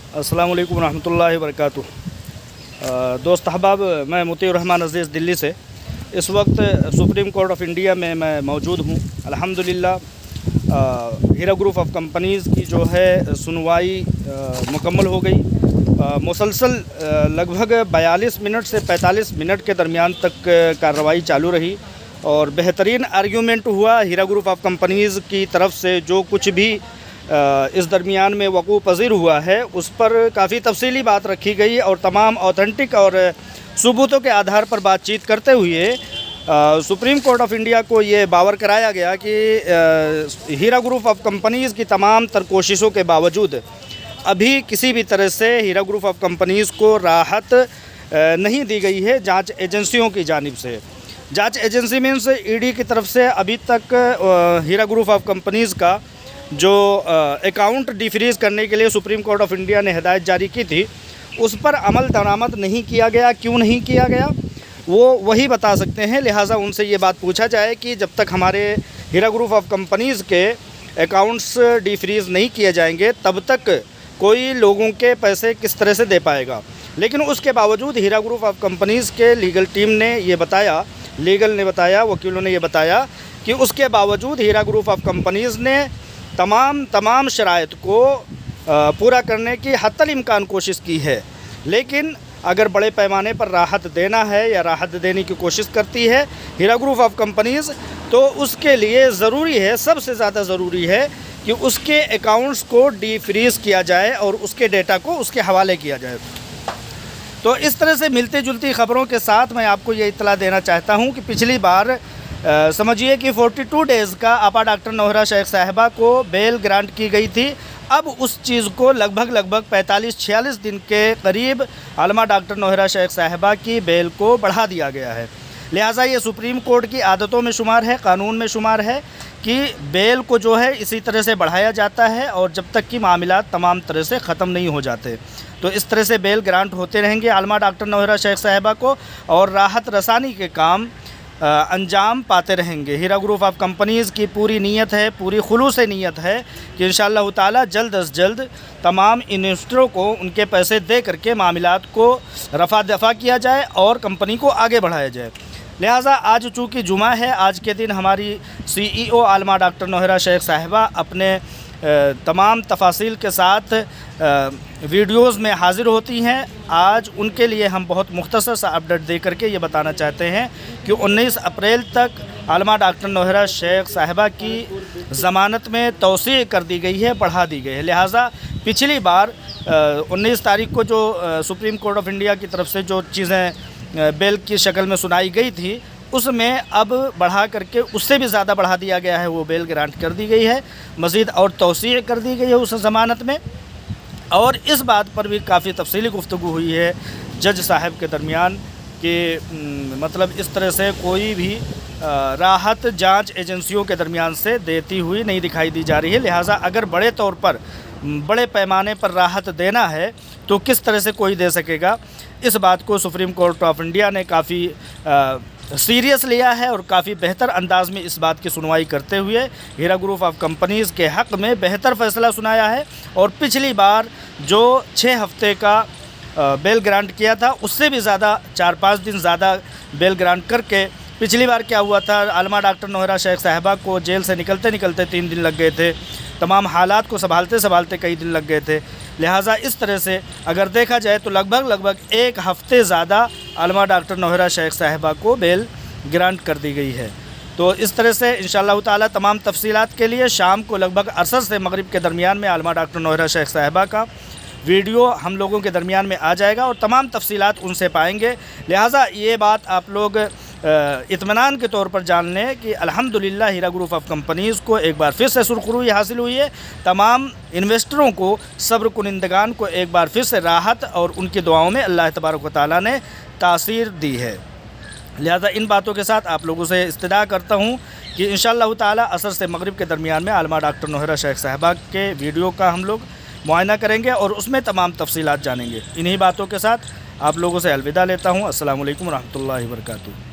अस्सलाम वालेकुम रहमतुल्लाहि व बरकातुहू। दोस्त अहबाब, मैं मुतीउर रहमान अज़ीज़ दिल्ली से इस वक्त सुप्रीम कोर्ट ऑफ इंडिया में मैं मौजूद हूँ। अल्हम्दुलिल्लाह हीरा ग्रुप ऑफ कंपनीज़ की जो है सुनवाई मुकम्मल हो गई। मुसलसल लगभग 42 मिनट से 45 मिनट के दरमियान तक कार्रवाई चालू रही और बेहतरीन आर्ग्यूमेंट हुआ। हीरा ग्रुप ऑफ कंपनीज़ की तरफ से जो कुछ भी इस दरमियान में वक़ू पज़ीर हुआ है उस पर काफ़ी तफसीली बात रखी गई और तमाम ऑथेंटिक और सबूतों के आधार पर बातचीत करते हुए सुप्रीम कोर्ट ऑफ इंडिया को ये बावर कराया गया कि हीरा ग्रुप ऑफ कंपनीज़ की तमाम तर कोशिशों के बावजूद अभी किसी भी तरह से हीरा ग्रुप ऑफ कंपनीज़ को राहत नहीं दी गई है जांच एजेंसियों की जानिब से। जांच एजेंसी मीन्स ईडी की तरफ से अभी तक हीरा ग्रुप ऑफ कंपनीज़ का जो अकाउंट डिफ्रीज़ करने के लिए सुप्रीम कोर्ट ऑफ इंडिया ने हिदायत जारी की थी उस पर अमल दरामद नहीं किया गया। क्यों नहीं किया गया वो वही बता सकते हैं। लिहाजा उनसे ये बात पूछा जाए कि जब तक हमारे हीरा ग्रुप ऑफ कंपनीज़ के अकाउंट्स डिफ्रीज़ नहीं किए जाएंगे तब तक कोई लोगों के पैसे किस तरह से दे पाएगा। लेकिन उसके बावजूद हीरा ग्रुप ऑफ कंपनीज़ के लीगल टीम ने ये बताया, वकीलों ने ये बताया कि उसके बावजूद हीरा ग्रुप ऑफ कंपनीज़ ने तमाम शराइत को पूरा करने की हत्तल इम्कान कोशिश की है। लेकिन अगर बड़े पैमाने पर राहत देना है या राहत देने की कोशिश करती है हीरा ग्रुप ऑफ कंपनीज़ तो उसके लिए ज़रूरी है, सबसे ज़्यादा ज़रूरी है कि उसके अकाउंट्स को डिफ्रीज़ किया जाए और उसके डेटा को उसके हवाले किया जाए। तो इस तरह से मिलती जुलती ख़बरों के साथ मैं आपको ये इत्तला देना चाहता हूँ कि पिछली बार समझिए कि 42 डेज़ का आपा डॉक्टर नौहरा शेख साहिबा को बेल ग्रांट की गई थी। अब उस चीज़ को लगभग 45-46 दिन के करीब आलमा डॉक्टर नौहरा शेख साहिबा की बेल को बढ़ा दिया गया है। लिहाजा ये सुप्रीम कोर्ट की आदतों में शुमार है, कानून में शुमार है कि बेल को जो है इसी तरह से बढ़ाया जाता है और जब तक कि मामलात तमाम तरह से ख़त्म नहीं हो जाते। तो इस तरह से बेल ग्रांट होते रहेंगे आलमा डॉक्टर नौहरा शेख साहिबा को और राहत रसानी के काम अंजाम पाते रहेंगे। हीरा ग्रुप ऑफ कंपनीज़ की पूरी नीयत है, पूरी खुलूस नीयत है कि इंशाअल्लाह ताला जल्द अज़ जल्द तमाम इन्वेस्टरों को उनके पैसे दे करके मामलात को रफ़ा दफ़ा किया जाए और कंपनी को आगे बढ़ाया जाए। लिहाजा आज चूँकि जुमा है, आज के दिन हमारी CEO आलमा डॉक्टर नौहरा शेख साहिबा अपने तमाम तफासिल के साथ वीडियोस में हाज़िर होती हैं। आज उनके लिए हम बहुत मुख्तसर सा अपडेट दे करके ये बताना चाहते हैं कि 19 अप्रैल तक आलमा डॉक्टर नौहरा शेख साहिबा की ज़मानत में तौसीअ कर दी गई है, बढ़ा दी गई है। लिहाजा पिछली बार 19 तारीख को जो सुप्रीम कोर्ट ऑफ इंडिया की तरफ से जो चीज़ें बेल की शक्ल में सुनाई गई थी उसमें अब बढ़ा करके उससे भी ज़्यादा बढ़ा दिया गया है। वो बेल ग्रांट कर दी गई है, मज़ीद और तौसीअ कर दी गई है उस ज़मानत में। और इस बात पर भी काफ़ी तफसीली गुफ्तगू हुई है जज साहब के दरमियान कि मतलब इस तरह से कोई भी राहत जांच एजेंसियों के दरमियान से देती हुई नहीं दिखाई दी जा रही है। लिहाजा अगर बड़े तौर पर बड़े पैमाने पर राहत देना है तो किस तरह से कोई दे सकेगा। इस बात को सुप्रीम कोर्ट ऑफ इंडिया ने काफ़ी सीरियस लिया है और काफ़ी बेहतर अंदाज़ में इस बात की सुनवाई करते हुए हीरा ग्रुप ऑफ कंपनीज़ के हक़ में बेहतर फ़ैसला सुनाया है। और पिछली बार जो 6 हफ़्ते का बेल ग्रांट किया था उससे भी ज़्यादा 4-5 दिन ज़्यादा बेल ग्रांट करके पिछली बार क्या हुआ था, आलमा डॉक्टर नौहरा शेख साहिबा को जेल से निकलते 3 दिन लग गए थे, तमाम हालात को संभालते कई दिन लग गए थे। लिहाजा इस तरह से अगर देखा जाए तो लगभग 1 हफ़्ते ज़्यादा आलमा डॉक्टर नौहरा शेख साहिबा को बेल ग्रांट कर दी गई है। तो इस तरह से इंशाअल्लाह ताला तमाम तफसीलात के लिए शाम को लगभग असर से मगरिब के दरमियान में आलमा डॉक्टर नौहरा शेख साहिबा का वीडियो हम लोगों के दरमियान में आ जाएगा और तमाम तफसीलात उनसे पाएंगे। लिहाजा ये बात आप लोग इत्मीनान के तौर पर जान लें कि अल्हम्दुलिल्लाह हीरा ग्रुप ऑफ कंपनीज़ को एक बार फिर से सुरखरुई हासिल हुई है। तमाम इन्वेस्टरों को, सब्र कुनिंदगान को एक बार फिर से राहत और उनकी दुआओं में अल्लाह तबारक व तआला ने तासीर दी है। लिहाजा इन बातों के साथ आप लोगों से इस्तदा करता हूँ कि इंशाअल्लाह ताला असर से मगरिब के दरमियान में आलमा डॉक्टर नौहरा शेख साहिबा के वीडियो का हम लोग मुआयना करेंगे और उसमें तमाम तफसीलात जानेंगे। इन्हीं बातों के साथ आप लोगों से अलविदा लेता हूँ। अस्सलामु अलैकुम रहमतुल्लाहि व बरकातुहू।